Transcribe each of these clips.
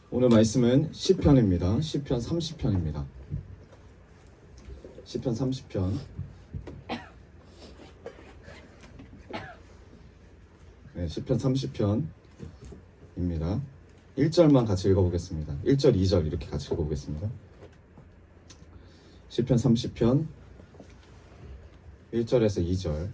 오늘 말씀은 시편입니다. 시편 30편입니다. 시편 30편. 네, 시편 30편입니다. 1절만 같이 읽어보겠습니다. 1절, 2절 이렇게 같이 읽어보겠습니다. 시편 30편 1절에서 2절.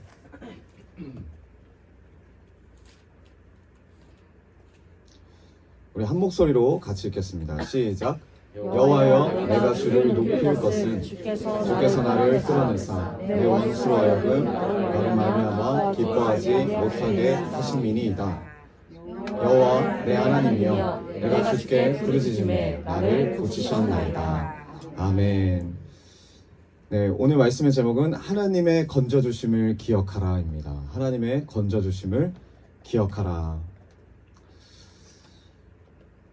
우리 한 목소리로 같이 읽겠습니다. 시작. 여호와여, 내가 주를 높일 것은 주께서 나를 끌어내사 내 원수로 하여금 나를 말미암아 기뻐하지 못하게 하심이니이다. 여호와 내 하나님이여, 내가 주께 부르짖음에 나를 고치셨나이다. 아멘. 네, 오늘 말씀의 제목은 하나님의 건져주심을 기억하라입니다. 하나님의 건져주심을 기억하라.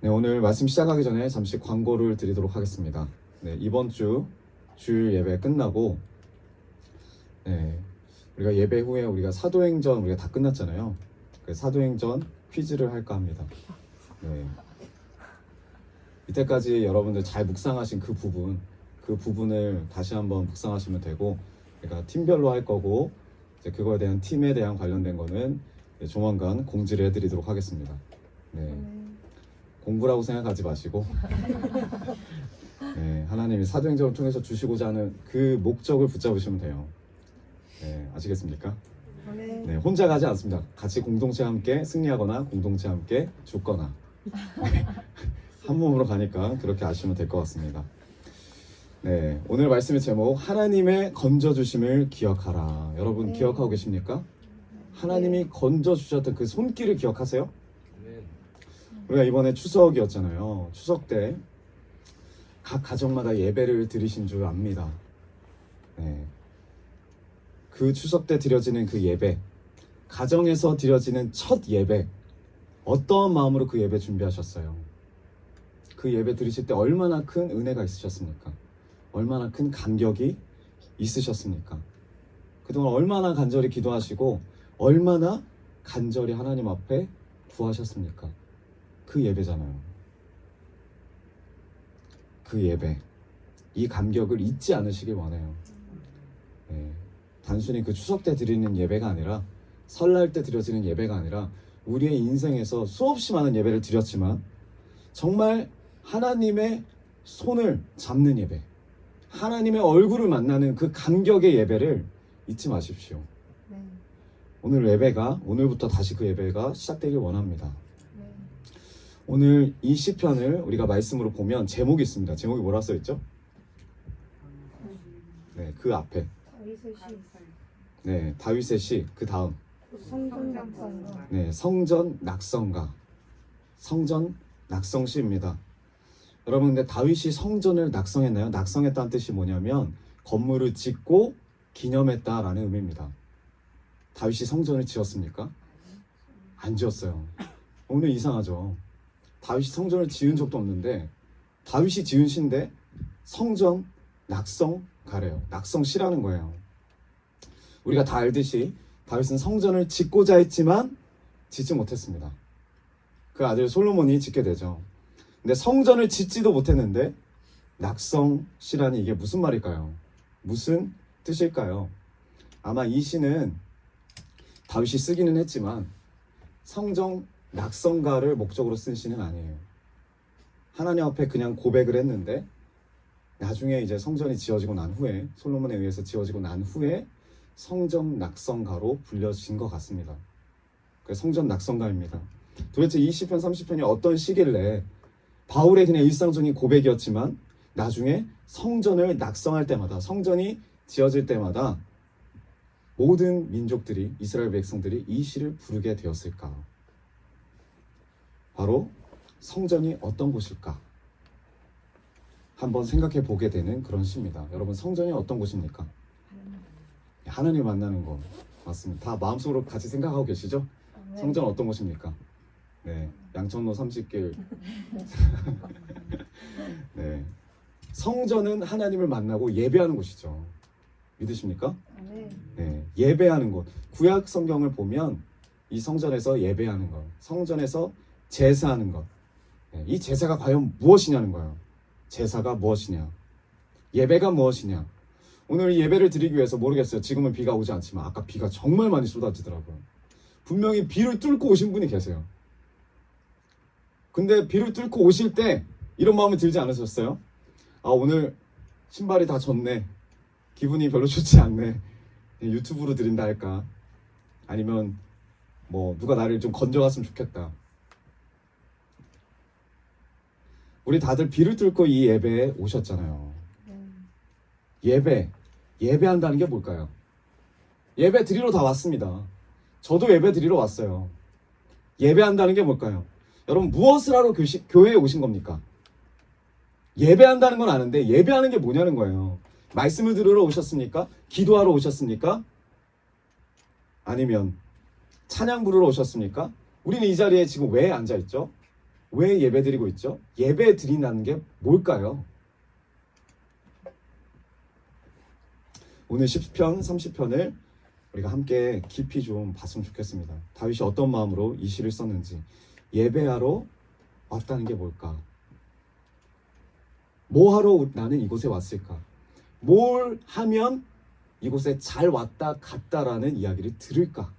네, 오늘 말씀 시작하기 전에 잠시 광고를 드리도록 하겠습니다. 네, 이번 주 주일 예배 끝나고 우리가 예배 후에 우리가 사도행전 우리가 다 끝났잖아요. 그 사도행전 퀴즈를 할까 합니다. 네. 이때까지 여러분들 잘 묵상하신 그 부분을 다시 한번 묵상하시면 되고, 그러니까 팀별로 할 거고, 이제 그거에 대한 팀에 대한 관련된 거는 조만간 공지를 해드리도록 하겠습니다. 네. 공부라고 생각하지 마시고 네, 하나님이 사도행전을 통해서 주시고자 하는 그 목적을 붙잡으시면 돼요. 네, 아시겠습니까? 네, 혼자 가지 않습니다. 같이 공동체와 함께 승리하거나 공동체와 함께 죽거나 한 몸으로 가니까 그렇게 아시면 될 것 같습니다. 네, 오늘 말씀의 제목 하나님의 건져주심을 기억하라. 여러분 기억하고 계십니까? 하나님이 건져주셨던 그 손길을 기억하세요? 우리가 이번에 추석이었잖아요. 추석 때 각 가정마다 예배를 드리신 줄 압니다. 네. 그 추석 때 드려지는 그 예배, 가정에서 드려지는 첫 예배, 어떠한 마음으로 그 예배 준비하셨어요? 그 예배 드리실 때 얼마나 큰 은혜가 있으셨습니까? 얼마나 큰 감격이 있으셨습니까? 그동안 얼마나 간절히 기도하시고 얼마나 간절히 하나님 앞에 구하셨습니까? 그 예배잖아요. 그 예배, 이 감격을 잊지 않으시길 원해요. 네. 단순히 그 추석 때 드리는 예배가 아니라, 설날 때 드려지는 예배가 아니라 우리의 인생에서 수없이 많은 예배를 드렸지만 정말 하나님의 손을 잡는 예배, 하나님의 얼굴을 만나는 그 감격의 예배를 잊지 마십시오. 오늘 예배가, 오늘부터 다시 그 예배가 시작되길 원합니다. 오늘 이 시편을 우리가 말씀으로 보면 제목이 있습니다. 제목이 뭐라 써있죠? 네, 그 앞에 네, 다윗의 시, 그 다음 성전 낙성가. 네, 성전 낙성가, 성전 낙성시입니다. 여러분, 근데 다윗이 성전을 낙성했나요? 낙성했다는 뜻이 뭐냐면 건물을 짓고 기념했다라는 의미입니다. 다윗이 성전을 지었습니까? 안 지었어요. 오늘 이상하죠. 다윗이 성전을 지은 적도 없는데 다윗이 지은 시인데 성전 낙성가래요. 낙성시라는 거예요. 우리가 다 알듯이 다윗은 성전을 짓고자 했지만 짓지 못했습니다. 그 아들 솔로몬이 짓게 되죠. 근데 성전을 짓지도 못했는데 낙성시라니 이게 무슨 말일까요? 무슨 뜻일까요? 아마 이 시는 다윗이 쓰기는 했지만 성전 낙성가를 목적으로 쓴 시는 아니에요. 하나님 앞에 그냥 고백을 했는데 나중에 이제 성전이 지어지고 난 후에, 솔로몬에 의해서 지어지고 난 후에 성전 낙성가로 불려진 것 같습니다. 그래서 성전 낙성가입니다. 도대체 이 시편 30편이 어떤 시길래 바울의 그냥 일상적인 고백이었지만 나중에 성전을 낙성할 때마다, 성전이 지어질 때마다 모든 민족들이, 이스라엘 백성들이 이 시를 부르게 되었을까? 바로 성전이 어떤 곳일까? 한번 생각해 보게 되는 그런 시입니다. 여러분, 성전이 어떤 곳입니까? 하나님 만나는 거 맞습니다. 다 마음속으로 같이 생각하고 계시죠? 성전 어떤 곳입니까? 네, 양천로 30길. 네, 성전은 하나님을 만나고 예배하는 곳이죠. 믿으십니까? 네, 예배하는 곳. 구약 성경을 보면 이 성전에서 예배하는 것, 성전에서 제사하는 것, 이 제사가 과연 무엇이냐는 거예요. 제사가 무엇이냐, 예배가 무엇이냐. 오늘 이 예배를 드리기 위해서 모르겠어요. 지금은 비가 오지 않지만 아까 비가 정말 많이 쏟아지더라고요. 분명히 비를 뚫고 오신 분이 계세요. 근데 비를 뚫고 오실 때 이런 마음이 들지 않으셨어요? 아, 오늘 신발이 다 젖네, 기분이 별로 좋지 않네, 유튜브로 드린다 할까, 아니면 뭐 누가 나를 좀 건져갔으면 좋겠다. 우리 다들 비를 뚫고 이 예배에 오셨잖아요. 예배한다는 게 뭘까요? 예배 드리러 다 왔습니다. 저도 예배 드리러 왔어요. 예배한다는 게 뭘까요? 여러분, 무엇을 하러 교회에 오신 겁니까? 예배한다는 건 아는데 예배하는 게 뭐냐는 거예요. 말씀을 들으러 오셨습니까? 기도하러 오셨습니까? 아니면 찬양 부르러 오셨습니까? 우리는 이 자리에 지금 왜 앉아있죠? 왜 예배 드리고 있죠? 예배 드린다는 게 뭘까요? 오늘 10편, 30편을 우리가 함께 깊이 좀 봤으면 좋겠습니다. 다윗이 어떤 마음으로 이 시를 썼는지. 예배하러 왔다는 게 뭘까? 뭐 하러 나는 이곳에 왔을까? 뭘 하면 이곳에 잘 왔다 갔다라는 이야기를 들을까?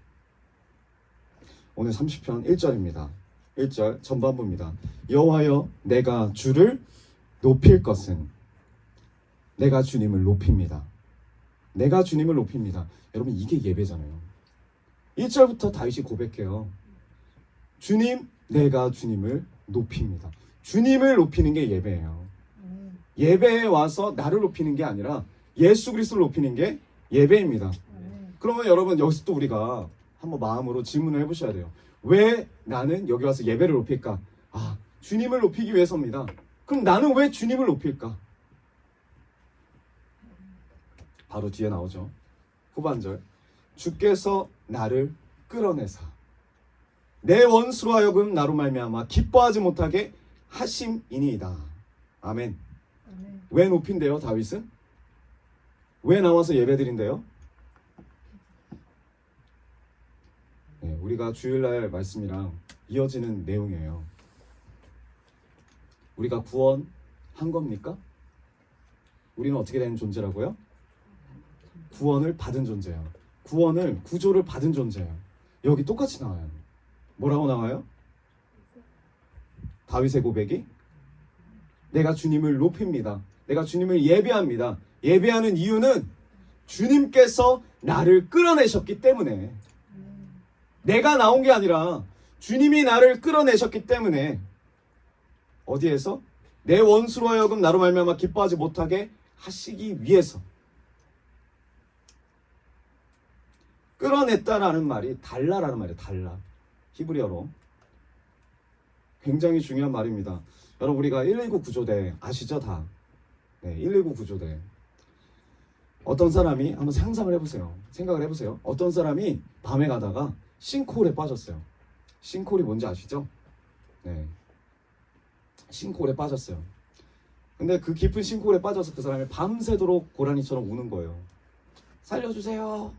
오늘 30편 1절입니다. 1절 전반부입니다. 여호와여, 내가 주를 높일 것은, 내가 주님을 높입니다. 내가 주님을 높입니다. 여러분, 이게 예배잖아요. 1절부터 다윗이 고백해요. 주님, 내가 주님을 높입니다. 주님을 높이는 게 예배예요. 예배에 와서 나를 높이는 게 아니라 예수 그리스도를 높이는 게 예배입니다. 그러면 여러분, 여기서 또 우리가 한번 마음으로 질문을 해보셔야 돼요. 왜 나는 여기 와서 예배를 높일까? 아, 주님을 높이기 위해서입니다. 그럼 나는 왜 주님을 높일까? 바로 뒤에 나오죠. 후반절. 주께서 나를 끌어내사 내 원수로 하여금 나로 말미암아 기뻐하지 못하게 하심이니이다. 아멘. 왜 높인대요, 다윗은? 왜 나와서 예배드린대요? 네, 우리가 주일날 말씀이랑 이어지는 내용이에요. 우리가 구원한 겁니까? 우리는 어떻게 되는 존재라고요? 구원을 받은 존재예요. 구조를 받은 존재예요. 여기 똑같이 나와요. 뭐라고 나와요? 다윗의 고백이 내가 주님을 높입니다. 내가 주님을 예배합니다. 예배하는 이유는 주님께서 나를 끌어내셨기 때문에, 내가 나온 게 아니라 주님이 나를 끌어내셨기 때문에. 어디에서? 내 원수로 하여금 나로 말미암아 기뻐하지 못하게 하시기 위해서. 끌어냈다라는 말이 달라라는 말이에요. 달라. 히브리어로. 굉장히 중요한 말입니다. 여러분, 우리가 119 구조대 아시죠? 다. 네, 119 구조대. 어떤 사람이, 한번 상상을 해보세요. 생각을 해보세요. 어떤 사람이 밤에 가다가 싱크홀에 빠졌어요. 싱크홀이 뭔지 아시죠? 네. 싱크홀에 빠졌어요. 근데 그 깊은 싱크홀에 빠져서 그 사람이 밤새도록 고라니처럼 우는 거예요. 살려주세요.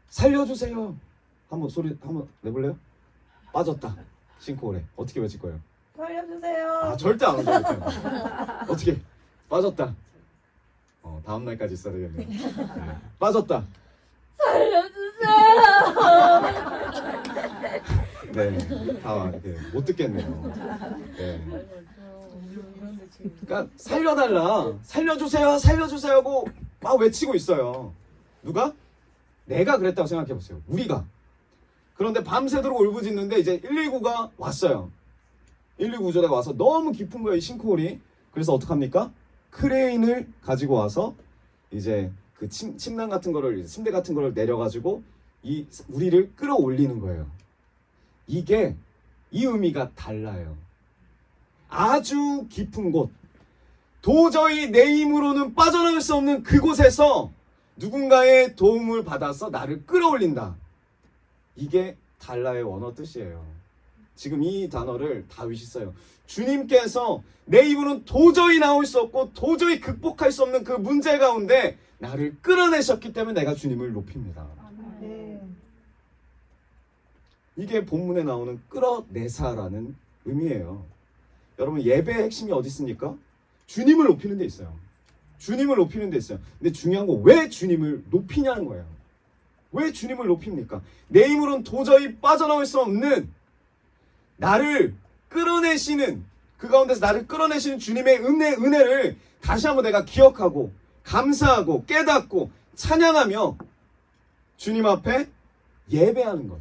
살려주세요. 한번 소리 한번 내볼래요? 빠졌다. 싱크홀에. 어떻게 외칠 거예요? 살려주세요. 아, 절대 안 오죠. 어떻게? 빠졌다. 다음 날까지 있어야 되겠네요. 네. 빠졌다. 살려주세요. 네, 다 이렇게 못 듣겠네요. 네. 그러니까 살려달라, 살려주세요, 살려주세요 하고 막 외치고 있어요. 누가? 내가 그랬다고 생각해 보세요. 우리가. 그런데 밤새도록 울부짖는데 이제 119가 왔어요. 119 구조대가 와서 너무 깊은 거예요, 이 싱크홀이. 그래서 어떡합니까? 크레인을 가지고 와서 이제 그 침낭 같은 거를, 침대 같은 거를 내려가지고 이 우리를 끌어올리는 거예요. 이게, 이 의미가 달라요. 아주 깊은 곳, 도저히 내 힘으로는 빠져나올 수 없는 그곳에서 누군가의 도움을 받아서 나를 끌어올린다. 이게 달라의 원어 뜻이에요. 지금 이 단어를 다윗이 써요. 주님께서 내 힘으로는 도저히 나올 수 없고 도저히 극복할 수 없는 그 문제 가운데 나를 끌어내셨기 때문에 내가 주님을 높입니다. 이게 본문에 나오는 끌어내사라는 의미예요. 여러분 예배의 핵심이 어디 있습니까? 주님을 높이는 데 있어요. 주님을 높이는 데 있어요. 근데 중요한 거 왜 주님을 높이냐는 거예요. 왜 주님을 높입니까? 내 힘으로는 도저히 빠져나올 수 없는 나를 끌어내시는 그 가운데서 나를 끌어내시는 주님의 은혜를 다시 한번 내가 기억하고 감사하고 깨닫고 찬양하며 주님 앞에 예배하는 것.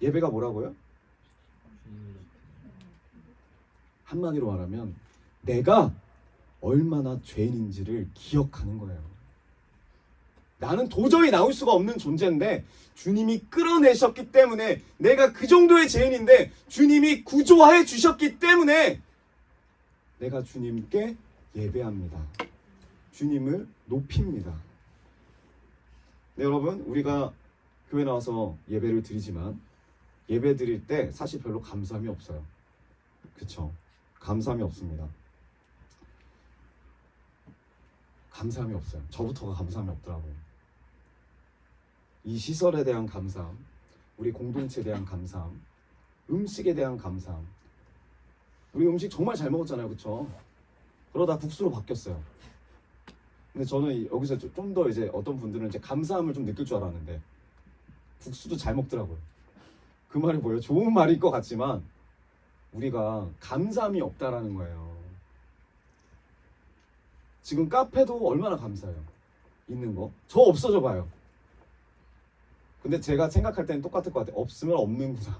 예배가 뭐라고요? 한마디로 말하면 내가 얼마나 죄인인지를 기억하는 거예요. 나는 도저히 나올 수가 없는 존재인데 주님이 끌어내셨기 때문에 내가 그 정도의 죄인인데 주님이 구조해 주셨기 때문에 내가 주님께 예배합니다. 주님을 높입니다. 네, 여러분 우리가 교회 나와서 예배를 드리지만 예배 드릴 때 사실 별로 감사함이 없어요. 그쵸? 감사함이 없습니다. 감사함이 없어요. 저부터가 감사함이 없더라고요. 이 시설에 대한 감사함, 우리 공동체에 대한 감사함, 음식에 대한 감사함. 우리 음식 정말 잘 먹었잖아요, 그쵸? 그러다 국수로 바뀌었어요. 근데 저는 여기서 좀 더 이제 어떤 분들은 이제 감사함을 좀 느낄 줄 알았는데 국수도 잘 먹더라고요. 그 말이 뭐예요? 좋은 말일 것 같지만 우리가 감사함이 없다라는 거예요. 지금 카페도 얼마나 감사해요. 있는 거. 저 없어져 봐요. 근데 제가 생각할 때는 똑같을 것 같아요. 없으면 없는구나.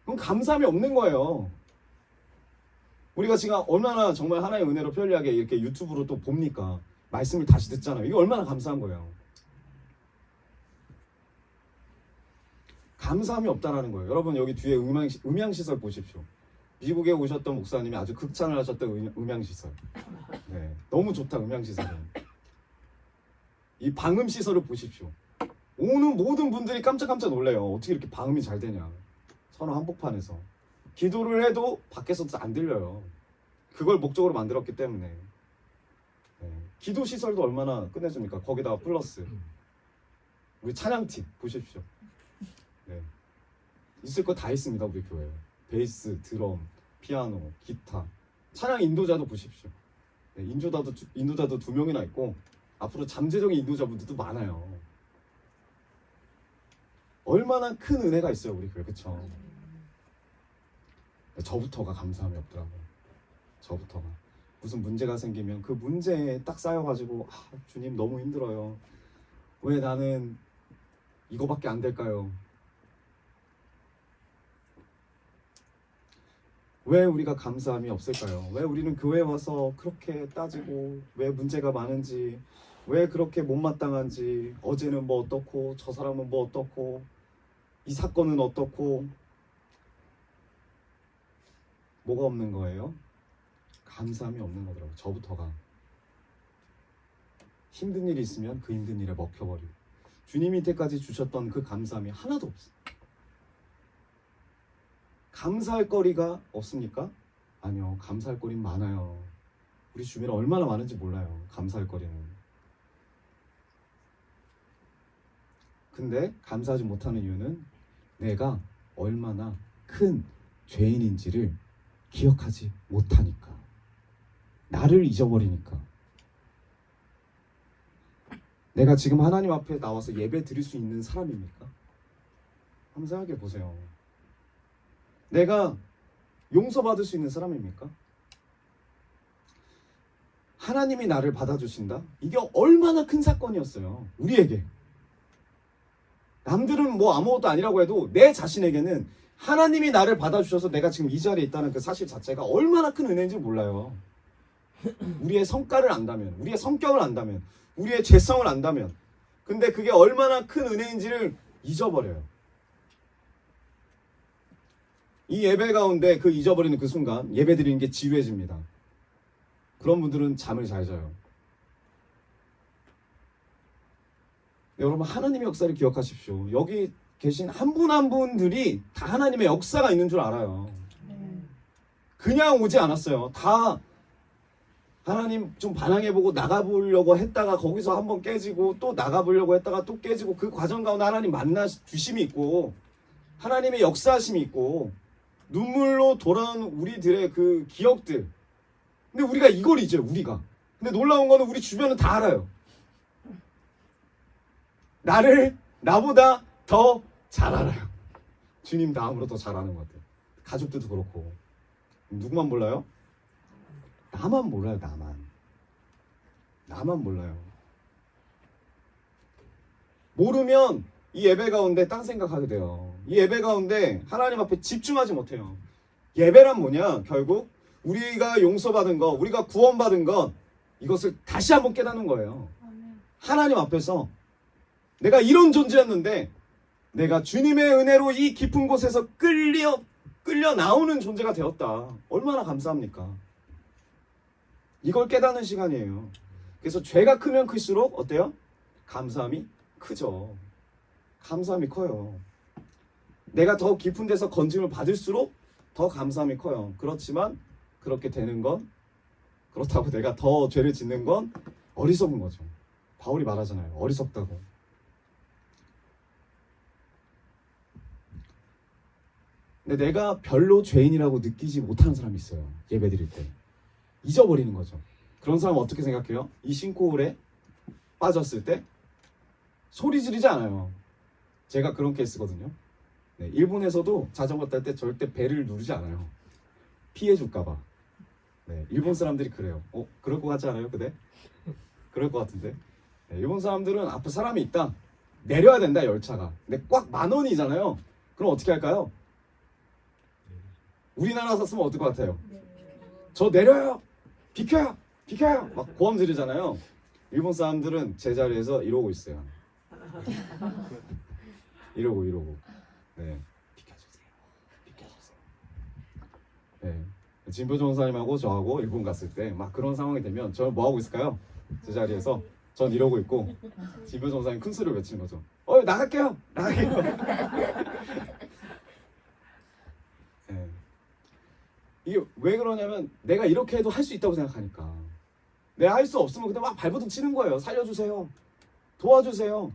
그럼 감사함이 없는 거예요. 우리가 지금 얼마나 정말 하나의 은혜로 편리하게 이렇게 유튜브로 또 봅니까? 말씀을 다시 듣잖아요. 이게 얼마나 감사한 거예요. 감사함이 없다라는 거예요. 여러분 여기 뒤에 음향시설 보십시오. 미국에 오셨던 목사님이 아주 극찬을 하셨던 음향시설. 네, 너무 좋다 음향시설은. 이 방음시설을 보십시오. 오는 모든 분들이 깜짝깜짝 놀래요. 어떻게 이렇게 방음이 잘 되냐. 서로 한복판에서. 기도를 해도 밖에서도 안 들려요. 그걸 목적으로 만들었기 때문에. 네. 기도 시설도 얼마나 끝내줍니까? 거기다가 플러스 우리 찬양팀 보십시오. 네. 있을 거 다 있습니다 우리 교회. 베이스, 드럼, 피아노, 기타, 찬양 인도자도 보십시오. 네, 인도자도 2명이나 있고 앞으로 잠재적인 인도자분들도 많아요. 얼마나 큰 은혜가 있어요 우리 교회. 그쵸? 저부터가 감사함이 없더라고요. 저부터가 무슨 문제가 생기면 그 문제에 딱 쌓여가지고 주님 너무 힘들어요. 왜 나는 이거밖에 안 될까요? 왜 우리가 감사함이 없을까요? 왜 우리는 교회에 와서 그렇게 따지고 왜 문제가 많은지, 왜 그렇게 못마땅한지, 어제는 뭐 어떻고 저 사람은 뭐 어떻고 이 사건은 어떻고, 뭐가 없는 거예요? 감사함이 없는 거더라고요. 저부터가. 힘든 일이 있으면 그 힘든 일에 먹혀버리고 주님이 이때까지 주셨던 그 감사함이 하나도 없어요. 감사할 거리가 없습니까? 아니요. 감사할 거리는 많아요. 우리 주변에 얼마나 많은지 몰라요. 감사할 거리는. 근데 감사하지 못하는 이유는 내가 얼마나 큰 죄인인지를 기억하지 못하니까. 나를 잊어버리니까. 내가 지금 하나님 앞에 나와서 예배 드릴 수 있는 사람입니까? 한번 생각해 보세요. 내가 용서받을 수 있는 사람입니까? 하나님이 나를 받아주신다? 이게 얼마나 큰 사건이었어요. 우리에게. 남들은 뭐 아무것도 아니라고 해도 내 자신에게는 하나님이 나를 받아주셔서 내가 지금 이 자리에 있다는 그 사실 자체가 얼마나 큰 은혜인지 몰라요. 우리의 성과를 안다면, 우리의 성격을 안다면, 우리의 죄성을 안다면, 근데 그게 얼마나 큰 은혜인지를 잊어버려요. 이 예배 가운데 그 잊어버리는 그 순간 예배 드리는 게 지루해집니다. 그런 분들은 잠을 잘 자요. 네, 여러분 하나님의 역사를 기억하십시오. 여기 계신 한 분 한 분들이 다 하나님의 역사가 있는 줄 알아요. 그냥 오지 않았어요. 다 하나님 좀 반항해보고 나가보려고 했다가 거기서 한번 깨지고 또 나가보려고 했다가 또 깨지고 그 과정 가운데 하나님 만나 주심이 있고 하나님의 역사하심이 있고 눈물로 돌아온 우리들의 그 기억들. 근데 우리가 이걸 잊어요. 우리가. 근데 놀라운 거는 우리 주변은 다 알아요. 나보다 더 잘 알아요. 주님 다음으로 더 잘 아는 것 같아요. 가족들도 그렇고. 누구만 몰라요? 나만 몰라요. 나만 몰라요. 모르면 이 예배 가운데 딴 생각하게 돼요. 이 예배 가운데 하나님 앞에 집중하지 못해요. 예배란 뭐냐? 결국 우리가 용서받은 것, 우리가 구원받은 것, 이것을 다시 한번 깨닫는 거예요. 하나님 앞에서 내가 이런 존재였는데 내가 주님의 은혜로 이 깊은 곳에서 끌려 나오는 존재가 되었다. 얼마나 감사합니까? 이걸 깨닫는 시간이에요. 그래서 죄가 크면 클수록 어때요? 감사함이 크죠. 감사함이 커요. 내가 더 깊은 데서 건짐을 받을수록 더 감사함이 커요. 그렇지만 그렇게 되는 건, 그렇다고 내가 더 죄를 짓는 건 어리석은 거죠. 바울이 말하잖아요. 어리석다고. 근데 내가 별로 죄인이라고 느끼지 못하는 사람이 있어요. 예배 드릴 때. 잊어버리는 거죠. 그런 사람은 어떻게 생각해요? 이 싱크홀에 빠졌을 때 소리 지르지 않아요. 제가 그런 케이스거든요. 네, 일본에서도 자전거 탈 때 절대 벨을 누르지 않아요. 피해 줄까봐. 네, 일본 사람들이 그래요. 그럴 것 같지 않아요? 그대? 그럴 것 같은데. 네, 일본 사람들은 앞에 사람이 있다. 내려야 된다, 열차가. 근데 꽉 10,000원이잖아요. 그럼 어떻게 할까요? 우리나라 샀으면 어떨 것 같아요? 저 내려요! 비켜요! 비켜요! 막 고함 지르잖아요. 일본 사람들은 제자리에서 이러고 있어요. 이러고. 네. 비켜주세요. 네. 진보 전사님하고 저하고 일본 갔을 때 막 그런 상황이 되면 저는 뭐 하고 있을까요? 제자리에서 전 이러고 있고 진보 전사님 큰 소리를 외치는 거죠. 나갈게요. 네. 이게 왜 그러냐면 내가 이렇게 해도 할 수 있다고 생각하니까. 내가 할 수 없으면 그냥 막 발버둥 치는 거예요. 살려주세요. 도와주세요.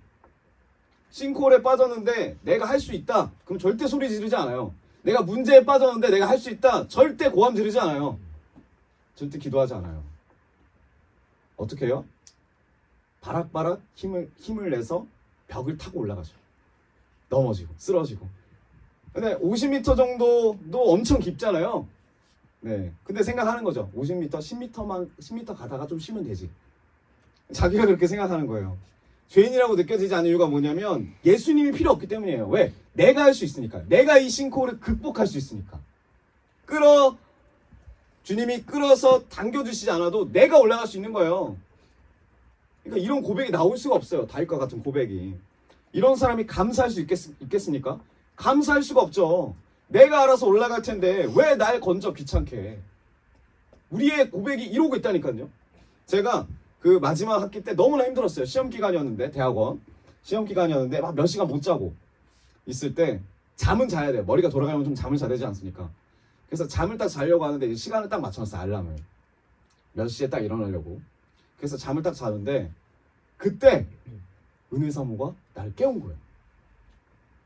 싱크홀에 빠졌는데 내가 할 수 있다. 그럼 절대 소리 지르지 않아요. 내가 문제에 빠졌는데 내가 할 수 있다. 절대 고함 지르지 않아요. 절대 기도하지 않아요. 어떻게 해요? 바락바락 힘을 내서 벽을 타고 올라가죠. 넘어지고 쓰러지고. 근데 50m 정도도 엄청 깊잖아요. 네. 근데 생각하는 거죠. 50m, 10m 가다가 좀 쉬면 되지. 자기가 그렇게 생각하는 거예요. 죄인이라고 느껴지지 않는 이유가 뭐냐면 예수님이 필요 없기 때문이에요. 왜? 내가 할 수 있으니까. 내가 이 싱크홀을 극복할 수 있으니까. 주님이 끌어서 당겨주시지 않아도 내가 올라갈 수 있는 거예요. 그러니까 이런 고백이 나올 수가 없어요. 다윗과 같은 고백이. 이런 사람이 감사할 수 있겠습니까? 감사할 수가 없죠. 내가 알아서 올라갈 텐데 왜 날 건져 귀찮게 해. 우리의 고백이 이러고 있다니까요. 제가 그 마지막 학기 때 너무나 힘들었어요. 시험 기간이었는데, 대학원 시험 기간이었는데 막 몇 시간 못 자고 있을 때 잠은 자야 돼요. 머리가 돌아가면 좀 잠을 자야 되지 않습니까? 그래서 잠을 딱 자려고 하는데 시간을 딱 맞춰놨어요. 알람을 몇 시에 딱 일어나려고. 그래서 잠을 딱 자는데 그때 은혜 사모가 나를 깨운 거예요.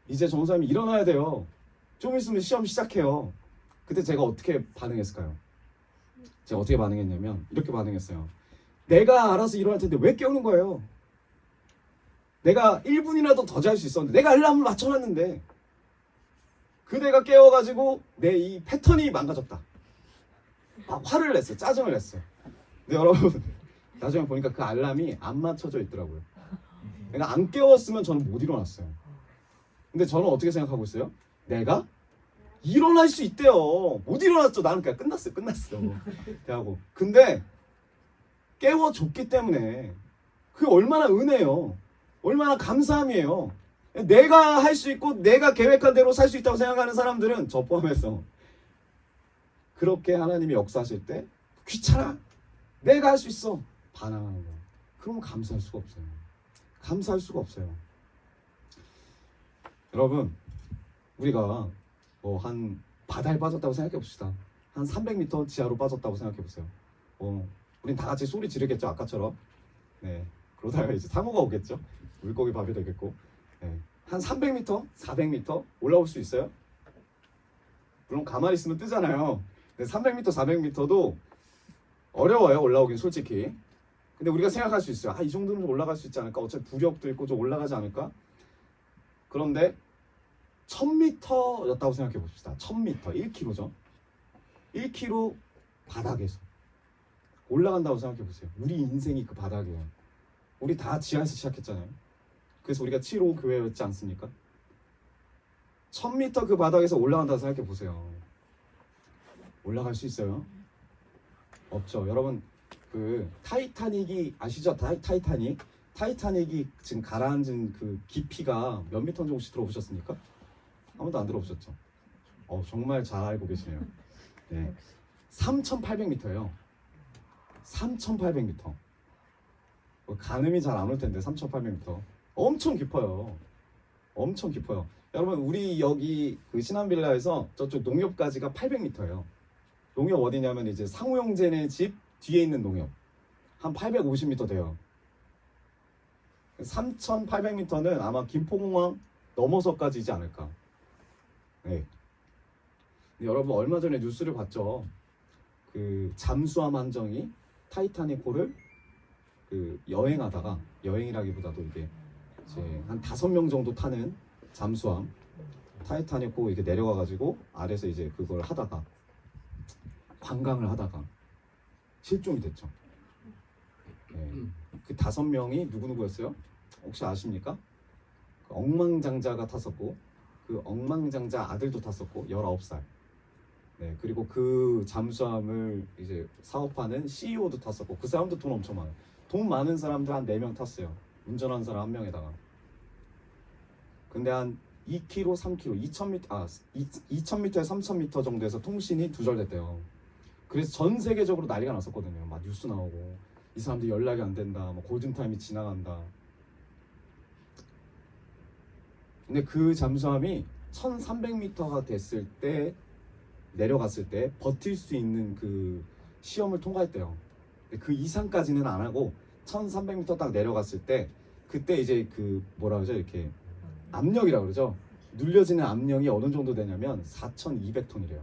이제 전사님이 일어나야 돼요. 좀 있으면 시험 시작해요. 그때 제가 어떻게 반응했을까요? 제가 어떻게 반응했냐면 이렇게 반응했어요. 내가 알아서 일어날 텐데 왜 깨우는 거예요? 내가 1분이라도 더 잘 수 있었는데, 내가 알람을 맞춰놨는데 그대가 깨워가지고 내 이 패턴이 망가졌다. 화를 냈어요. 짜증을 냈어요. 근데 여러분 나중에 보니까 그 알람이 안 맞춰져 있더라고요. 그러니까 안 깨웠으면 저는 못 일어났어요. 근데 저는 어떻게 생각하고 있어요? 내가 일어날 수 있대요. 못 일어났죠. 나는 그냥 끝났어. 대하고. 근데 깨워줬기 때문에 그게 얼마나 은혜예요. 얼마나 감사함이에요. 내가 할 수 있고 내가 계획한 대로 살 수 있다고 생각하는 사람들은 저 포함해서 그렇게 하나님이 역사하실 때 귀찮아. 내가 할 수 있어. 반항하는 거예요. 그러면 감사할 수가 없어요. 감사할 수가 없어요. 여러분 우리가 한 바다에 빠졌다고 생각해 봅시다. 한 300m 지하로 빠졌다고 생각해 보세요. 우린 다 같이 소리 지르겠죠. 아까처럼. 네. 그러다가 이제 상어가 오겠죠. 물고기 밥이 되겠고. 네. 한 300m, 400m 올라올 수 있어요? 물론 가만히 있으면 뜨잖아요. 근데 300m, 400m도 어려워요. 올라오긴 솔직히. 근데 우리가 생각할 수 있어요. 이 정도는 좀 올라갈 수 있지 않을까? 어차피 부력도 있고 좀 올라가지 않을까? 그런데 1000m였다고 생각해 봅시다. 1000m, 1km죠. 1km 바닥에서 올라간다고 생각해 보세요. 우리 인생이 그 바닥이에요. 우리 다 지하에서 시작했잖아요. 그래서 우리가 7호 교회였지 않습니까? 1000m 그 바닥에서 올라간다고 생각해 보세요. 올라갈 수 있어요? 없죠. 여러분 그 타이타닉이 아시죠? 타이타닉이 지금 가라앉은 그 깊이가 몇 미터 정도 혹시 들어보셨습니까? 아무도 안 들어보셨죠? 정말 잘 알고 계시네요. 네. 3,800m예요. 3,800m. 가늠이 잘 안 올 텐데 3,800m. 엄청 깊어요. 엄청 깊어요. 여러분 우리 여기 그 신안빌라에서 저쪽 농협까지가 800m예요. 농협 어디냐면 이제 상우 형제네 집 뒤에 있는 농협. 한 850m 돼요. 3,800m는 아마 김포공항 넘어서까지지 않을까. 네. 근데 여러분 얼마 전에 뉴스를 봤죠. 그 잠수함 함정이 타이타닉호를 그 여행이라기보다도 이게 이제 한 5명 정도 타는 잠수함 타이타닉호 이렇게 내려가가지고 아래서 이제 그걸 하다가 관광을 하다가 실종이 됐죠. 네. 그 5명이 누구였어요? 혹시 아십니까? 그 억망장자가 탔었고 그 억망장자 아들도 탔었고 19살. 네, 그리고 그 잠수함을 이제 사업하는 CEO도 탔었고 그 사람도 돈 엄청 많아요. 돈 많은 사람들 한 4명 탔어요. 운전하는 사람 1명에다가. 근데 한 2km, 3km, 2000m에 3000m 정도에서 통신이 두절됐대요. 그래서 전 세계적으로 난리가 났었거든요. 막 뉴스 나오고 이 사람들 연락이 안 된다, 뭐 골든타임이 지나간다. 근데 그 잠수함이 1300m가 됐을 때 내려갔을 때 버틸 수 있는 그 시험을 통과했대요. 그 이상까지는 안 하고 1300m 딱 내려갔을 때 그때 이제 그 뭐라 그러죠? 이렇게 압력이라고 그러죠. 눌려지는 압력이 어느 정도 되냐면 4200톤이래요.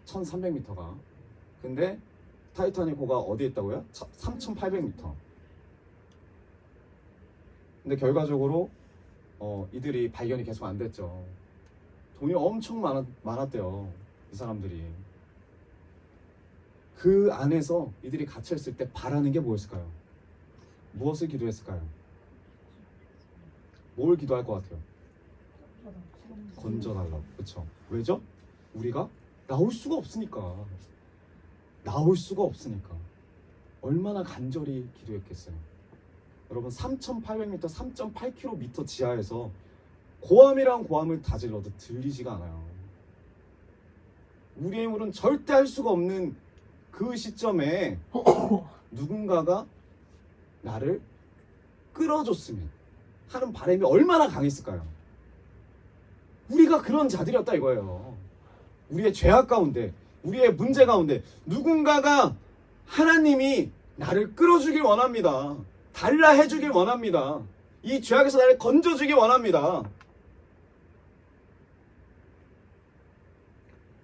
1300m가. 근데 타이타닉호가 어디에 있다고요? 3800m. 근데 결과적으로 이들이 발견이 계속 안 됐죠. 돈이 엄청 많았대요. 이 사람들이. 그 안에서 이들이 갇혀있을 때 바라는 게 뭐였을까요? 무엇을 기도했을까요? 뭘 기도할 것 같아요? 건져달라고. 그렇죠? 왜죠? 우리가 나올 수가 없으니까. 얼마나 간절히 기도했겠어요. 여러분 3,800m, 3.8km 지하에서 고함이랑 고함을 다질러도 들리지가 않아요. 우리의 힘으로는 절대 할 수가 없는 그 시점에 누군가가 나를 끌어줬으면 하는 바람이 얼마나 강했을까요? 우리가 그런 자들이었다 이거예요. 우리의 죄악 가운데, 우리의 문제 가운데 누군가가 하나님이 나를 끌어주길 원합니다. 달라 해주길 원합니다. 이 죄악에서 나를 건져주길 원합니다.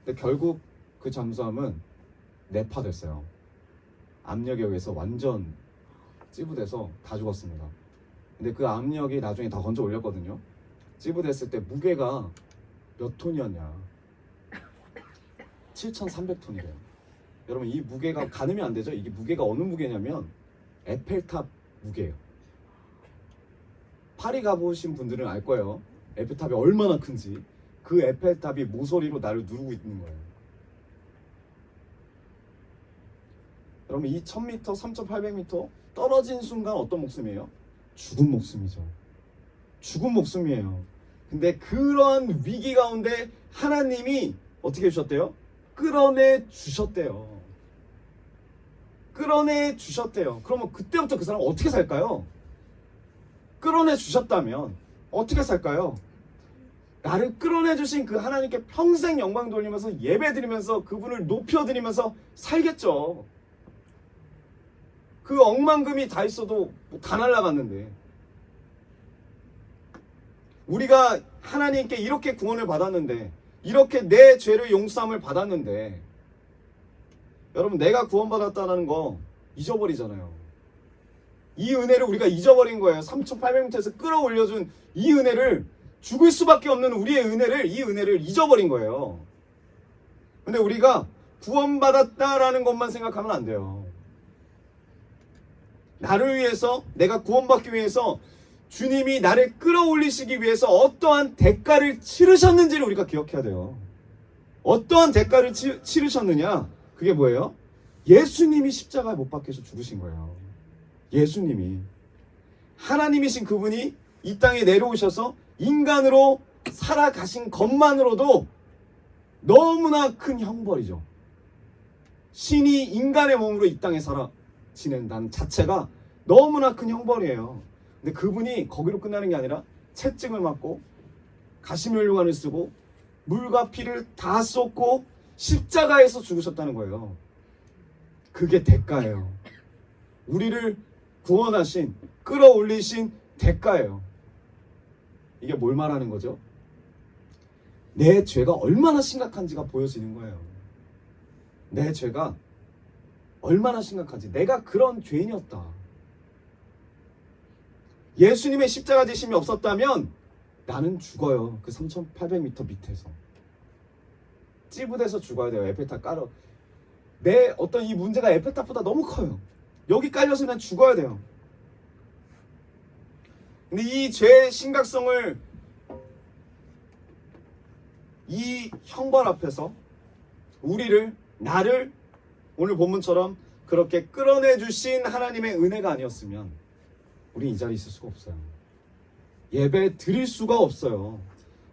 근데 결국 그 잠수함은 내파됐어요. 압력에 의해서 완전 찌부돼서 다 죽었습니다. 근데 그 압력이 나중에 다 건져 올렸거든요. 찌부됐을 때 무게가 몇 톤이었냐? 7,300톤이래요. 여러분 이 무게가 가늠이 안 되죠? 이게 무게가 어느 무게냐면 에펠탑 무게예요. 파리 가보신 분들은 알 거예요. 에펠탑이 얼마나 큰지. 그 에펠탑이 모서리로 나를 누르고 있는 거예요. 여러분 이 1000m, 3800m 떨어진 순간 어떤 목숨이에요? 죽은 목숨이죠. 죽은 목숨이에요. 근데 그런 위기 가운데 하나님이 어떻게 해주셨대요? 끌어내 주셨대요. 끌어내 주셨대요. 그러면 그때부터 그 사람은 어떻게 살까요? 끌어내 주셨다면 어떻게 살까요? 나를 끌어내 주신 그 하나님께 평생 영광 돌리면서 예배 드리면서 그분을 높여드리면서 살겠죠. 그 억만금이 다 있어도 다 날라갔는데. 우리가 하나님께 이렇게 구원을 받았는데, 이렇게 내 죄를 용서함을 받았는데, 여러분 내가 구원받았다는 거 잊어버리잖아요. 이 은혜를 우리가 잊어버린 거예요. 3800m에서 끌어올려준 이 은혜를, 죽을 수밖에 없는 우리의 은혜를, 이 은혜를 잊어버린 거예요. 근데 우리가 구원받았다라는 것만 생각하면 안 돼요. 나를 위해서, 내가 구원받기 위해서 주님이 나를 끌어올리시기 위해서 어떠한 대가를 치르셨는지를 우리가 기억해야 돼요. 어떠한 대가를 치르셨느냐? 그게 뭐예요? 예수님이 십자가에 못 박혀서 죽으신 거예요. 예수님이. 하나님이신 그분이 이 땅에 내려오셔서 인간으로 살아가신 것만으로도 너무나 큰 형벌이죠. 신이 인간의 몸으로 이 땅에 살아 지낸다는 자체가 너무나 큰 형벌이에요. 근데 그분이 거기로 끝나는 게 아니라 채찍을 맞고 가시면류관을 쓰고 물과 피를 다 쏟고 십자가에서 죽으셨다는 거예요. 그게 대가예요. 우리를 구원하신, 끌어올리신 대가예요. 이게 뭘 말하는 거죠? 내 죄가 얼마나 심각한지가 보여지는 거예요. 내 죄가 얼마나 심각한지. 내가 그런 죄인이었다. 예수님의 십자가 지심이 없었다면 나는 죽어요. 그 3800m 밑에서 찌부돼서 죽어야 돼요. 에펠탑 깔아. 내 어떤 이 문제가 에펠탑보다 너무 커요. 여기 깔려서 그냥 죽어야 돼요. 근데 이 죄의 심각성을, 이 형벌 앞에서 우리를, 나를 오늘 본문처럼 그렇게 끌어내 주신 하나님의 은혜가 아니었으면 우리 이 자리에 있을 수가 없어요. 예배 드릴 수가 없어요.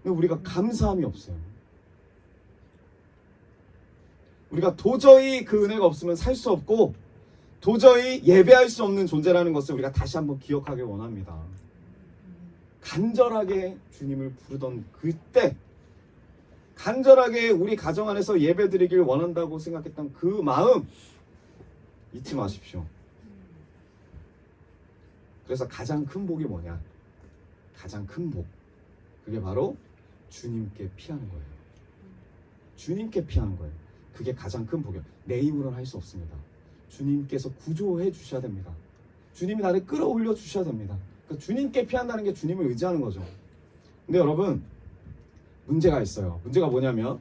근데 우리가 감사함이 없어요. 우리가 도저히 그 은혜가 없으면 살 수 없고 도저히 예배할 수 없는 존재라는 것을 우리가 다시 한번 기억하길 원합니다. 간절하게 주님을 부르던 그때, 간절하게 우리 가정 안에서 예배 드리길 원한다고 생각했던 그 마음 잊지 마십시오. 그래서 가장 큰 복이 뭐냐? 가장 큰 복, 그게 바로 주님께 피하는 거예요. 주님께 피하는 거예요. 그게 가장 큰 복이에요. 내 힘으로는 할 수 없습니다. 주님께서 구조해 주셔야 됩니다. 주님이 나를 끌어올려 주셔야 됩니다. 그러니까 주님께 피한다는 게 주님을 의지하는 거죠. 근데 여러분, 문제가 있어요. 문제가 뭐냐면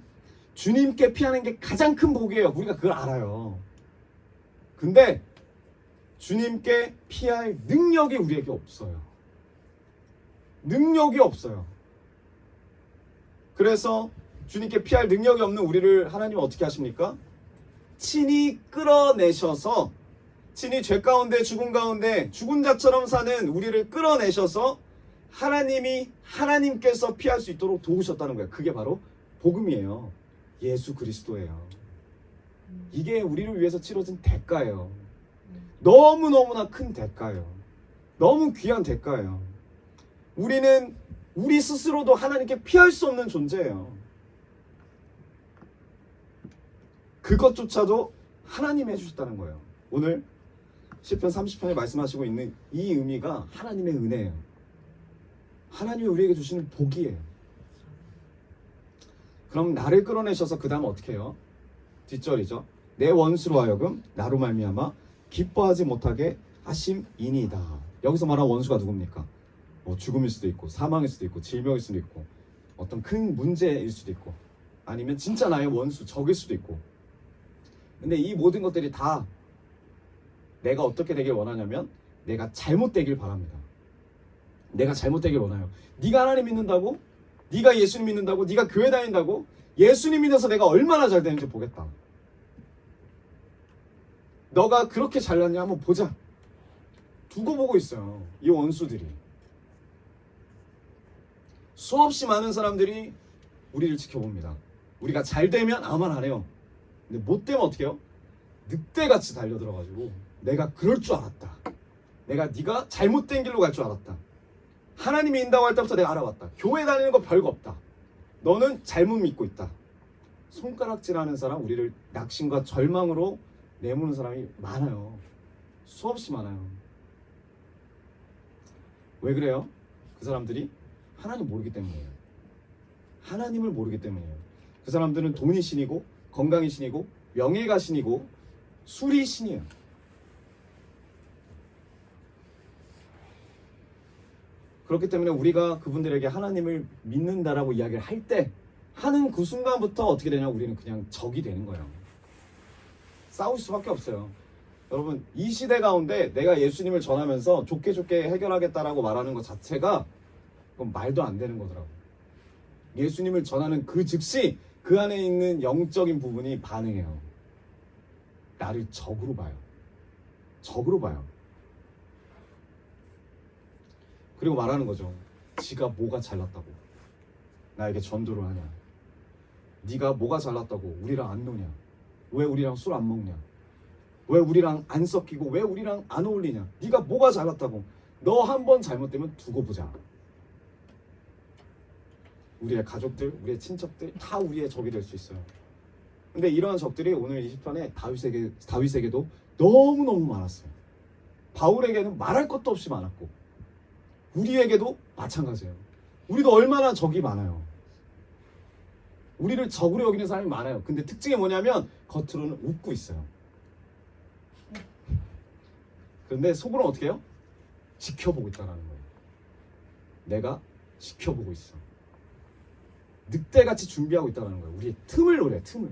주님께 피하는 게 가장 큰 복이에요. 우리가 그걸 알아요. 근데 주님께 피할 능력이 우리에게 없어요. 능력이 없어요. 그래서 주님께 피할 능력이 없는 우리를 하나님은 어떻게 하십니까? 친히 끌어내셔서, 친히 죄 가운데 죽음 가운데 죽은 자처럼 사는 우리를 끌어내셔서 하나님께서 피할 수 있도록 도우셨다는 거예요. 그게 바로 복음이에요. 예수 그리스도예요. 이게 우리를 위해서 치러진 대가예요. 너무너무나 큰 대가예요. 너무 귀한 대가예요. 우리는 우리 스스로도 하나님께 피할 수 없는 존재예요. 그것조차도 하나님이 해주셨다는 거예요. 오늘 시편 30편에 말씀하시고 있는 이 의미가 하나님의 은혜예요. 하나님이 우리에게 주시는 복이에요. 그럼 나를 끌어내셔서 그 다음 어떻게 해요? 뒷절이죠. 내 원수로 하여금 나로 말미암아 기뻐하지 못하게 하심이니이다. 여기서 말하는 원수가 누굽니까? 죽음일 수도 있고, 사망일 수도 있고, 질병일 수도 있고, 어떤 큰 문제일 수도 있고, 아니면 진짜 나의 원수, 적일 수도 있고. 근데 이 모든 것들이 다 내가 어떻게 되길 원하냐면 내가 잘못되길 바랍니다. 내가 잘못되길 원해요. 네가 하나님 믿는다고? 네가 예수님 믿는다고? 네가 교회 다닌다고? 예수님 믿어서 내가 얼마나 잘 되는지 보겠다. 너가 그렇게 잘났냐 한번 보자. 두고 보고 있어요. 이 원수들이. 수없이 많은 사람들이 우리를 지켜봅니다. 우리가 잘 되면 아무 말 안 해요. 근데 못 되면 어떻게 해요? 늑대같이 달려들어가지고 내가 그럴 줄 알았다. 네가 잘못된 길로 갈 줄 알았다. 하나님이 인다고 할 때부터 내가 알아봤다. 교회 다니는 거 별거 없다. 너는 잘못 믿고 있다. 손가락질하는 사람, 우리를 낙심과 절망으로 내모는 사람이 많아요. 수없이 많아요. 왜 그래요? 그 사람들이 하나님 모르기 때문이에요. 하나님을 모르기 때문이에요. 그 사람들은 돈이 신이고 건강이 신이고 명예가 신이고 술이 신이에요. 그렇기 때문에 우리가 그분들에게 하나님을 믿는다라고 이야기를 할 때 하는 그 순간부터 어떻게 되냐, 우리는 그냥 적이 되는 거예요. 싸울 수밖에 없어요. 여러분, 이 시대 가운데 내가 예수님을 전하면서 좋게 좋게 해결하겠다라고 말하는 것 자체가 그건 말도 안 되는 거더라고요. 예수님을 전하는 그 즉시 그 안에 있는 영적인 부분이 반응해요. 나를 적으로 봐요. 적으로 봐요. 그리고 말하는 거죠. 지가 뭐가 잘났다고 나에게 전도를 하냐. 네가 뭐가 잘났다고 우리랑 안 노냐. 왜 우리랑 술 안 먹냐. 왜 우리랑 안 섞이고 왜 우리랑 안 어울리냐. 네가 뭐가 잘났다고. 너 한 번 잘못되면 두고 보자. 우리의 가족들, 우리의 친척들 다 우리의 적이 될 수 있어요. 근데 이러한 적들이 오늘 20편에 다윗에게도 너무너무 많았어요. 바울에게는 말할 것도 없이 많았고 우리에게도 마찬가지예요. 우리도 얼마나 적이 많아요. 우리를 적으로 여기는 사람이 많아요. 근데 특징이 뭐냐면 겉으로는 웃고 있어요. 그런데 속으로는 어떻게 해요? 지켜보고 있다는 거예요. 내가 지켜보고 있어. 늑대같이 준비하고 있다는 거예요. 우리의 틈을 노래, 틈을.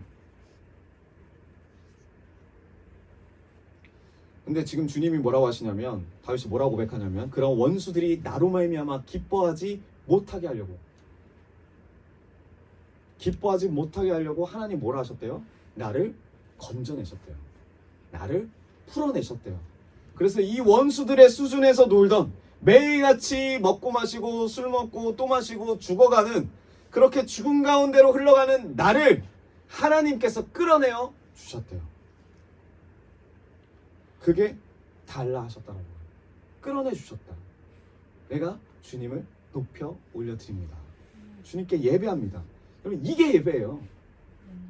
근데 지금 주님이 뭐라고 하시냐면, 다윗이 뭐라고 고백하냐면, 그런 원수들이 나로 말미암아 기뻐하지 못하게 하려고, 기뻐하지 못하게 하려고 하나님 뭐라 하셨대요? 나를 건져내셨대요. 나를 풀어내셨대요. 그래서 이 원수들의 수준에서 놀던, 매일같이 먹고 마시고 술 먹고 또 마시고 죽어가는, 그렇게 죽음 가운데로 흘러가는 나를 하나님께서 끌어내어 주셨대요. 그게 달라 하셨다는 거예요. 끌어내 주셨다. 내가 주님을 높여 올려드립니다. 주님께 예배합니다. 여러분, 이게 예배예요.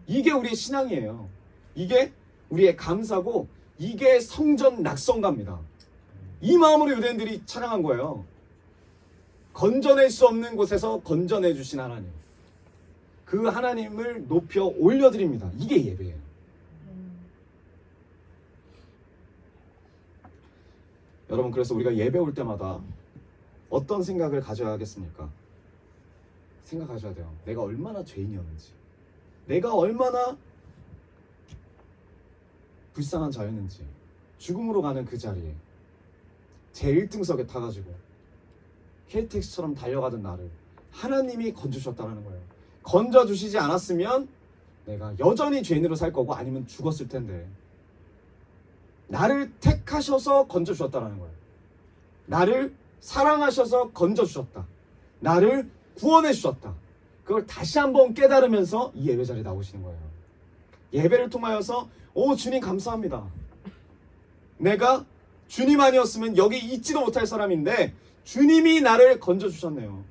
이게 우리의 신앙이에요. 이게 우리의 감사고 이게 성전 낙성가입니다. 이 마음으로 유대인들이 찬양한 거예요. 건져낼 수 없는 곳에서 건져내 주신 하나님, 그 하나님을 높여 올려드립니다. 이게 예배예요. 여러분, 그래서 우리가 예배 올 때마다 어떤 생각을 가져야겠습니까? 생각하셔야 돼요. 내가 얼마나 죄인이었는지, 내가 얼마나 불쌍한 자였는지, 죽음으로 가는 그 자리에 제 1등석에 타가지고 KTX처럼 달려가던 나를 하나님이 건져주셨다는 거예요. 건져주시지 않았으면 내가 여전히 죄인으로 살 거고 아니면 죽었을 텐데, 나를 택하셔서 건져주셨다는 거예요. 나를 사랑하셔서 건져주셨다. 나를 구원해 주셨다. 그걸 다시 한번 깨달으면서 이 예배 자리에 나오시는 거예요. 예배를 통하여서 오 주님 감사합니다. 내가 주님 아니었으면 여기 있지도 못할 사람인데 주님이 나를 건져주셨네요.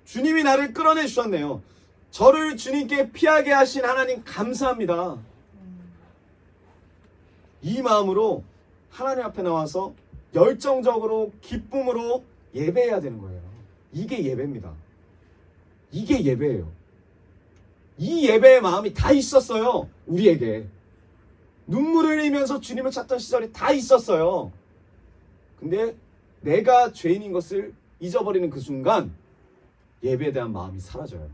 주님이 나를 끌어내 주셨네요. 저를 주님께 피하게 하신 하나님 감사합니다. 이 마음으로 하나님 앞에 나와서 열정적으로 기쁨으로 예배해야 되는 거예요. 이게 예배입니다. 이게 예배예요. 이 예배의 마음이 다 있었어요. 우리에게 눈물을 흘리면서 주님을 찾던 시절이 다 있었어요. 근데 내가 죄인인 것을 잊어버리는 그 순간 예배에 대한 마음이 사라져요.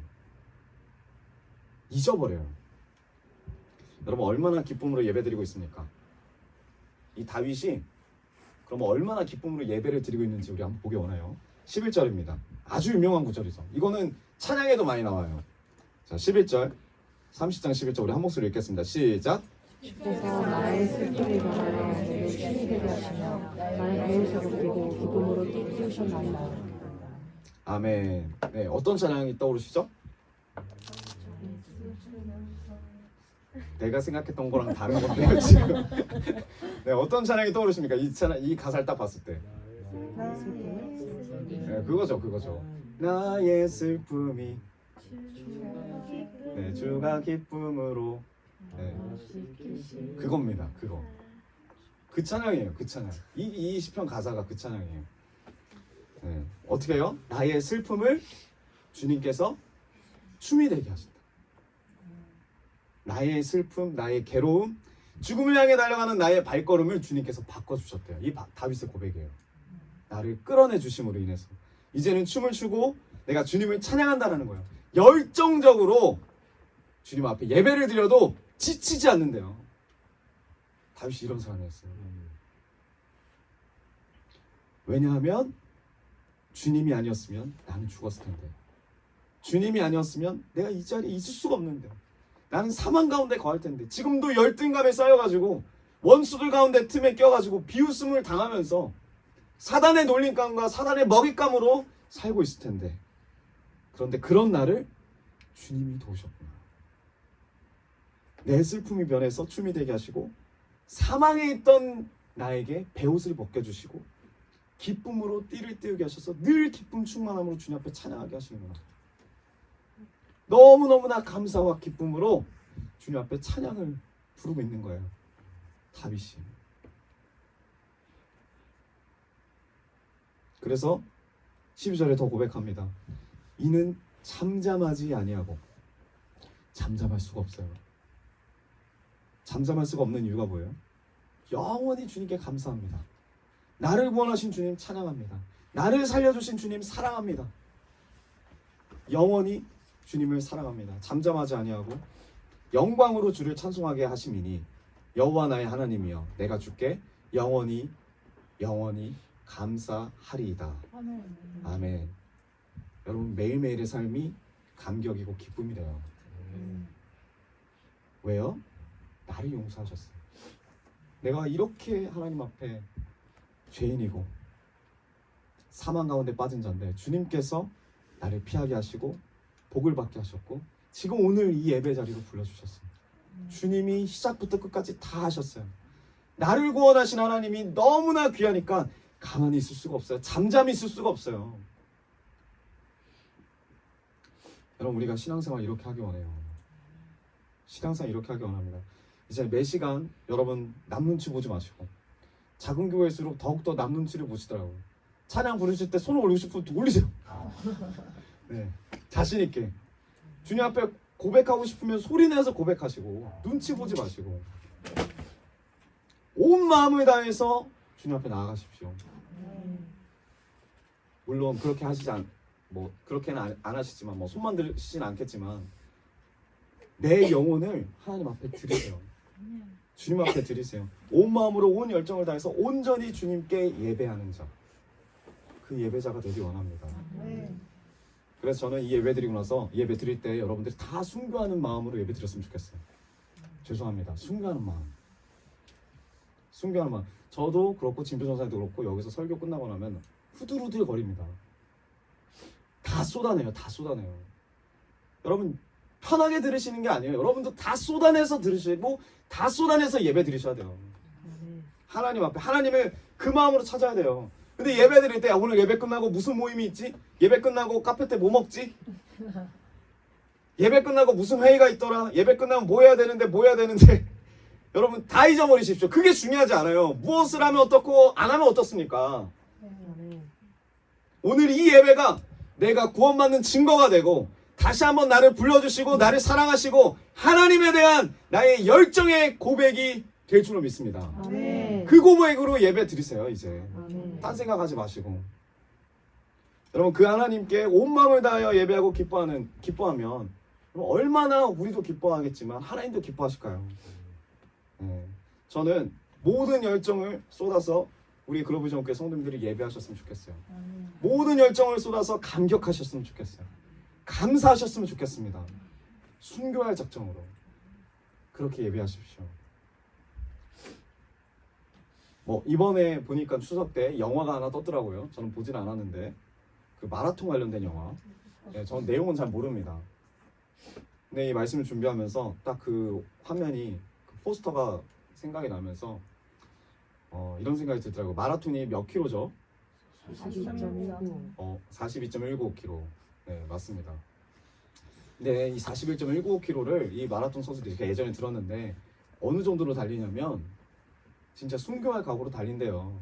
잊어버려요. 여러분, 얼마나 기쁨으로 예배드리고 있습니까? 이 다윗이 그러면 얼마나 기쁨으로 예배를 드리고 있는지 우리 한번 보기 원해요. 11절입니다. 아주 유명한 구절이죠. 이거는 찬양에도 많이 나와요. 자, 11절, 30장 11절 우리 한 목소리 읽겠습니다. 시작. 주께서 나의 슬픔을 변하여 내게 신이 되게 하시며 나의 배에서 돋기고 기쁨으로 띄우셨나이다. 아멘. 네, 어떤 찬양이 떠오르시죠? 내가 생각했던 거랑 다른 건데요, 지금. 네, 어떤 찬양이 떠오르십니까? 이 찬양, 이 가사를 딱 봤을 때. 네, 그거죠. 나의 슬픔이 네, 주가 기쁨으로. 네, 그겁니다. 그거. 그 찬양이에요. 그 찬양. 이 시편 가사가 그 찬양이에요. 네, 어떻게 해요? 나의 슬픔을 주님께서 춤이 되게 하신다. 나의 슬픔, 나의 괴로움, 죽음을 향해 달려가는 나의 발걸음을 주님께서 바꿔주셨대요. 이 다윗의 고백이에요. 나를 끌어내 주심으로 인해서 이제는 춤을 추고 내가 주님을 찬양한다는 거예요. 열정적으로 주님 앞에 예배를 드려도 지치지 않는데요. 다윗이 이런 사람이었어요. 왜냐하면 주님이 아니었으면 나는 죽었을 텐데, 주님이 아니었으면 내가 이 자리에 있을 수가 없는데, 나는 사망 가운데 거할 텐데, 지금도 열등감에 쌓여가지고 원수들 가운데 틈에 껴가지고 비웃음을 당하면서 사단의 놀림감과 사단의 먹잇감으로 살고 있을 텐데, 그런데 그런 나를 주님이 도우셨구나. 내 슬픔이 변해서 춤이 되게 하시고 사망에 있던 나에게 베옷을 벗겨주시고 기쁨으로 띠를 띄우게 하셔서 늘 기쁨 충만함으로 주님 앞에 찬양하게 하시는구나. 너무너무나 감사와 기쁨으로 주님 앞에 찬양을 부르고 있는 거예요. 다윗이. 그래서 12절에 더 고백합니다. 이는 잠잠하지 아니하고, 잠잠할 수가 없어요. 잠잠할 수가 없는 이유가 뭐예요? 영원히 주님께 감사합니다. 나를 구원하신 주님 찬양합니다. 나를 살려주신 주님 사랑합니다. 영원히 주님을 사랑합니다. 잠잠하지 아니하고 영광으로 주를 찬송하게 하심이니 여호와 나의 하나님이여 내가 주께 영원히 영원히 감사하리이다. 아멘. 여러분, 매일매일의 삶이 감격이고 기쁨이 돼요. 왜요? 나를 용서하셨어요. 내가 이렇게 하나님 앞에 죄인이고 사망 가운데 빠진 자인데 주님께서 나를 피하게 하시고 복을 받게 하셨고 지금 오늘 이 예배 자리로 불러주셨어요. 주님이 시작부터 끝까지 다 하셨어요. 나를 구원하신 하나님이 너무나 귀하니까 가만히 있을 수가 없어요. 잠잠히 있을 수가 없어요. 여러분, 우리가 신앙생활 이렇게 하기 원해요. 신앙생활 이렇게 하기 원합니다. 이제 매 시간 여러분 남 눈치 보지 마시고, 작은 교회일수록 더욱더 남 눈치를 보시더라고요. 찬양 부르실 때 손을 올리고 싶으면 올리세요. 네, 자신 있게 주님 앞에 고백하고 싶으면 소리 내서 고백하시고 눈치 보지 마시고 온 마음을 다해서 주님 앞에 나아가십시오. 물론 그렇게 하시지 그렇게는 안 하시지만 손만 들으시진 않겠지만 내 영혼을 하나님 앞에 드리세요. 주님 앞에 드리세요. 온 마음으로 온 열정을 다해서 온전히 주님께 예배하는 자, 그 예배자가 되기 원합니다. 그래서 저는 이 예배 드리고 나서 예배 드릴 때 여러분들이 다 순교하는 마음으로 예배 드렸으면 좋겠어요. 죄송합니다. 순교하는 마음. 순교하는 마음. 저도 그렇고 진표 전사님도 그렇고 여기서 설교 끝나고 나면 후들후들 거립니다. 다 쏟아내요. 다 쏟아내요. 여러분 편하게 들으시는 게 아니에요. 여러분도 다 쏟아내서 들으시고 다 쏟아내서 예배 드리셔야 돼요. 하나님 앞에 하나님을 그 마음으로 찾아야 돼요. 근데 예배 드릴 때 오늘 예배 끝나고 무슨 모임이 있지? 예배 끝나고 카페 때 뭐 먹지? 예배 끝나고 무슨 회의가 있더라? 예배 끝나면 뭐 해야 되는데 여러분 다 잊어버리십시오. 그게 중요하지 않아요. 무엇을 하면 어떻고 안 하면 어떻습니까? 오늘 이 예배가 내가 구원받는 증거가 되고 다시 한번 나를 불러주시고 나를 사랑하시고 하나님에 대한 나의 열정의 고백이 될 줄로 믿습니다. 아멘. 그 고백으로 예배 드리세요. 이제 아멘. 딴 생각하지 마시고 여러분 그 하나님께 온 마음을 다하여 예배하고 기뻐하면 얼마나 우리도 기뻐하겠지만 하나님도 기뻐하실까요? 네. 저는 모든 열정을 쏟아서 우리 글로벌전교회 성도님들이 예배하셨으면 좋겠어요. 모든 열정을 쏟아서 감격하셨으면 좋겠어요. 감사하셨으면 좋겠습니다. 순교할 작정으로 그렇게 예배하십시오. 이번에 보니까 추석 때 영화가 하나 떴더라고요. 저는 보진 않았는데 그 마라톤 관련된 영화. 네, 저는 내용은 잘 모릅니다. 근데 이 말씀을 준비하면서 딱 그 화면이 그 포스터가 생각이 나면서 이런 생각이 들더라고요. 마라톤이 몇 킬로죠? 42.19. 42.195km. 네, 맞습니다. 근데 이 41.195km를 이 마라톤 선수들이 예전에 들었는데 어느 정도로 달리냐면 진짜 순교할 각오로 달린대요.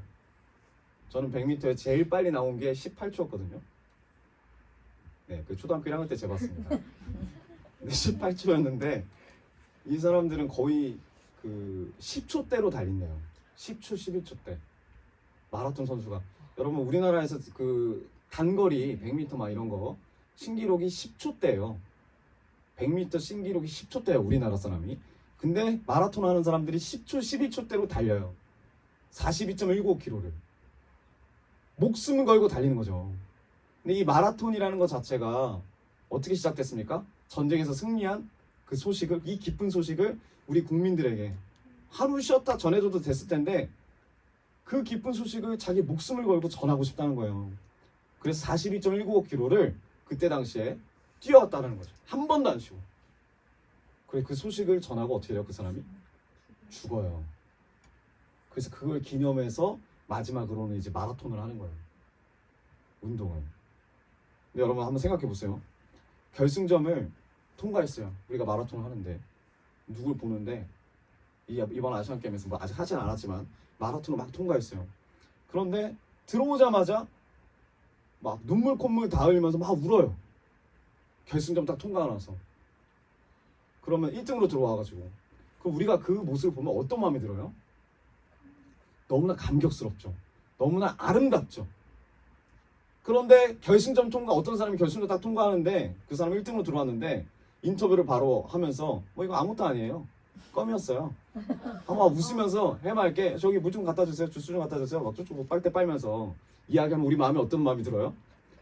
저는 100m에 제일 빨리 나온 게 18초였거든요. 네, 그 초등학교 1학년 때 재봤습니다. 근데 18초였는데 이 사람들은 거의 그 10초대로 달린대요. 10초, 11초 대 마라톤 선수가. 여러분 우리나라에서 그 단거리 100m 막 이런 거 신기록이 10초대예요. 100m 신기록이 10초대예요. 우리나라 사람이. 근데 마라톤 하는 사람들이 10초, 12초대로 달려요. 42.195km를. 목숨을 걸고 달리는 거죠. 근데 이 마라톤이라는 것 자체가 어떻게 시작됐습니까? 전쟁에서 승리한 그 소식을, 이 기쁜 소식을 우리 국민들에게 하루 쉬었다 전해줘도 됐을 텐데 그 기쁜 소식을 자기 목숨을 걸고 전하고 싶다는 거예요. 그래서 42.195km를 그때 당시에 뛰어왔다는 거죠. 한 번도 안 쉬고. 그래 그 소식을 전하고 어떻게 돼요? 그 사람이 죽어요. 그래서 그걸 기념해서 마지막으로는 이제 마라톤을 하는 거예요. 운동을. 근데 여러분 한번 생각해 보세요. 결승점을 통과했어요. 우리가 마라톤을 하는데 누굴 보는데 이번 아시안 게임에서 뭐 아직 하진 않았지만 마라톤을 막 통과했어요. 그런데 들어오자마자 막 눈물 콧물 다 흘리면서 막 울어요. 결승점 딱 통과하고 나서. 그러면 1등으로 들어와가지고 그럼 우리가 그 모습을 보면 어떤 마음이 들어요? 너무나 감격스럽죠. 너무나 아름답죠. 그런데 결승점 통과, 어떤 사람이 결승점 딱 통과하는데 그 사람 1등으로 들어왔는데 인터뷰를 바로 하면서 뭐 이거 아무것도 아니에요. 껌이었어요. 아마 웃으면서 해맑게 저기 물 좀 갖다 주세요. 주스 좀 갖다 주세요. 막 쭉쭉 빨대 빨면서 이야기하면 우리 마음에 어떤 마음이 들어요?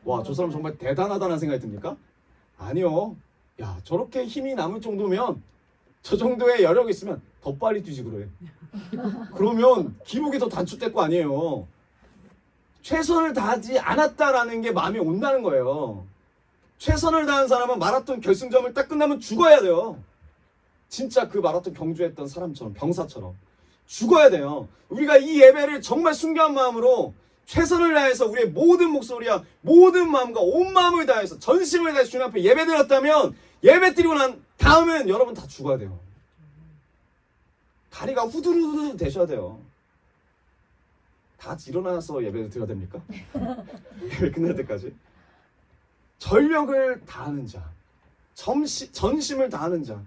와, 저 사람 정말 대단하다는 생각이 듭니까? 아니요. 야, 저렇게 힘이 남을 정도면 저 정도의 여력이 있으면 더 빨리 뛰지 그래. 그러면 기록이 더 단축될 거 아니에요. 최선을 다하지 않았다라는 게 마음이 온다는 거예요. 최선을 다한 사람은 마라톤 결승점을 딱 끝나면 죽어야 돼요. 진짜 그 마라톤 경주했던 사람처럼, 병사처럼 죽어야 돼요. 우리가 이 예배를 정말 순교한 마음으로 최선을 다해서 우리의 모든 목소리와 모든 마음과 온 마음을 다해서 전심을 다해서 주님 앞에 예배드렸다면 예배 드리고 난 다음엔 여러분 다 죽어야 돼요. 다리가 후두루두 되셔야 돼요. 다 같이 일어나서 예배를 드려야 됩니까? 예배 끝날 때까지. 전력을 다하는 자, 전심을 다하는 자,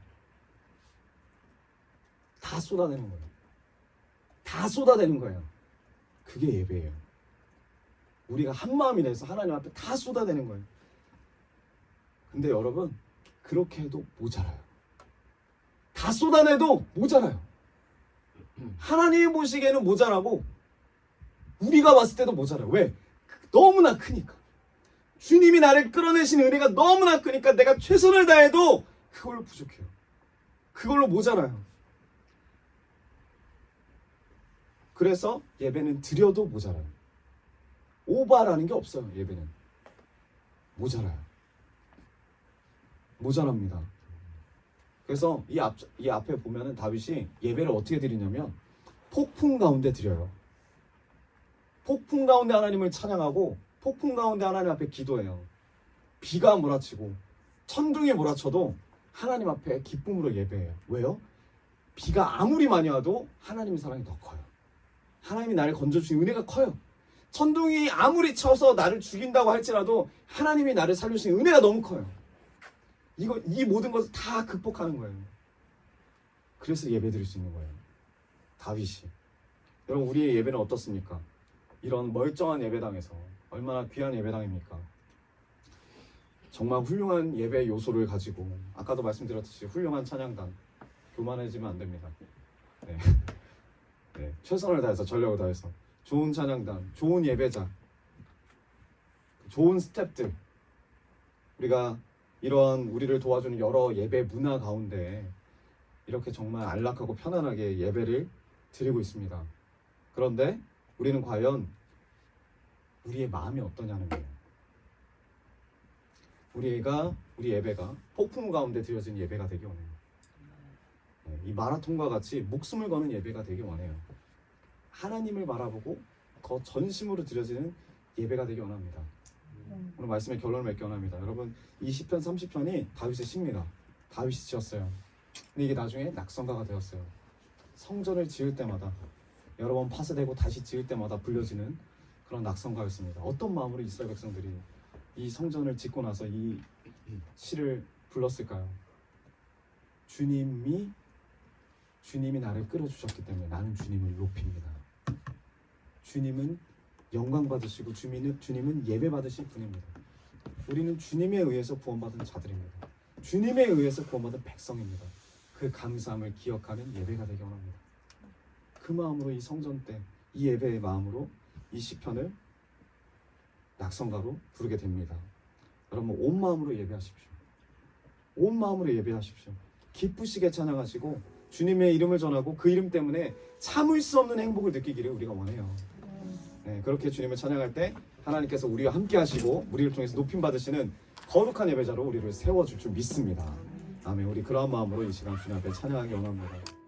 다 쏟아내는 거예요. 다 쏟아내는 거예요. 그게 예배예요. 우리가 한 마음이 돼서 하나님 앞에 다 쏟아내는 거예요. 근데 여러분 그렇게 해도 모자라요. 다 쏟아내도 모자라요. 하나님이 보시기에는 모자라고 우리가 봤을 때도 모자라요. 왜? 너무나 크니까. 주님이 나를 끌어내신 은혜가 너무나 크니까 내가 최선을 다해도 그걸로 부족해요. 그걸로 모자라요. 그래서 예배는 드려도 모자라요. 오바라는 게 없어요. 예배는 모자라요. 모자랍니다. 그래서 이 앞에 보면은 다윗이 예배를 어떻게 드리냐면 폭풍 가운데 드려요. 폭풍 가운데 하나님을 찬양하고 폭풍 가운데 하나님 앞에 기도해요. 비가 몰아치고 천둥이 몰아쳐도 하나님 앞에 기쁨으로 예배해요. 왜요? 비가 아무리 많이 와도 하나님의 사랑이 더 커요. 하나님이 나를 건져주신 은혜가 커요. 천둥이 아무리 쳐서 나를 죽인다고 할지라도 하나님이 나를 살려주신 은혜가 너무 커요. 이 모든 것을 다 극복하는 거예요. 그래서 예배 드릴 수 있는 거예요. 다윗이. 여러분 우리의 예배는 어떻습니까? 이런 멀쩡한 예배당에서 얼마나 귀한 예배당입니까? 정말 훌륭한 예배 요소를 가지고 아까도 말씀드렸듯이 훌륭한 찬양단 교만해지면 안 됩니다. 네. 네. 최선을 다해서 전력을 다해서 좋은 찬양단, 좋은 예배자, 좋은 스태프들 우리가 이러한 우리를 도와주는 여러 예배 문화 가운데 이렇게 정말 안락하고 편안하게 예배를 드리고 있습니다. 그런데 우리는 과연 우리의 마음이 어떠냐는 거예요. 우리 예배가 폭풍 가운데 드려진 예배가 되기 원해요. 네, 이 마라톤과 같이 목숨을 거는 예배가 되기 원해요. 하나님을 바라보고 더 전심으로 드려지는 예배가 되기 원합니다. 오늘 말씀의 결론을 맺기 원합니다. 여러분 이 시편 30편이 다윗의 시입니다. 다윗이 지었어요. 근데 이게 나중에 낙성가가 되었어요. 성전을 지을 때마다 여러 번 파쇄되고 다시 지을 때마다 불려지는 그런 낙성가였습니다. 어떤 마음으로 이스라엘 백성들이 이 성전을 짓고 나서 이 시를 불렀을까요? 주님이 나를 끌어주셨기 때문에 나는 주님을 높입니다. 주님은 영광 받으시고 주님은 예배 받으실 분입니다. 우리는 주님에 의해서 구원받은 자들입니다. 주님에 의해서 구원받은 백성입니다. 그 감사함을 기억하는 예배가 되기 원합니다. 그 마음으로 이 성전 때 이 예배의 마음으로 이 시편을 낙성가로 부르게 됩니다. 여러분 온 마음으로 예배하십시오. 온 마음으로 예배하십시오. 기쁘시게 찬양하시고 주님의 이름을 전하고 그 이름 때문에 참을 수 없는 행복을 느끼기를 우리가 원해요. 네, 그렇게 주님을 찬양할 때 하나님께서 우리와 함께 하시고 우리를 통해서 높임 받으시는 거룩한 예배자로 우리를 세워줄 줄 믿습니다. 아멘. 우리 그러한 마음으로 이 시간 주님 앞에 찬양하기 원합니다.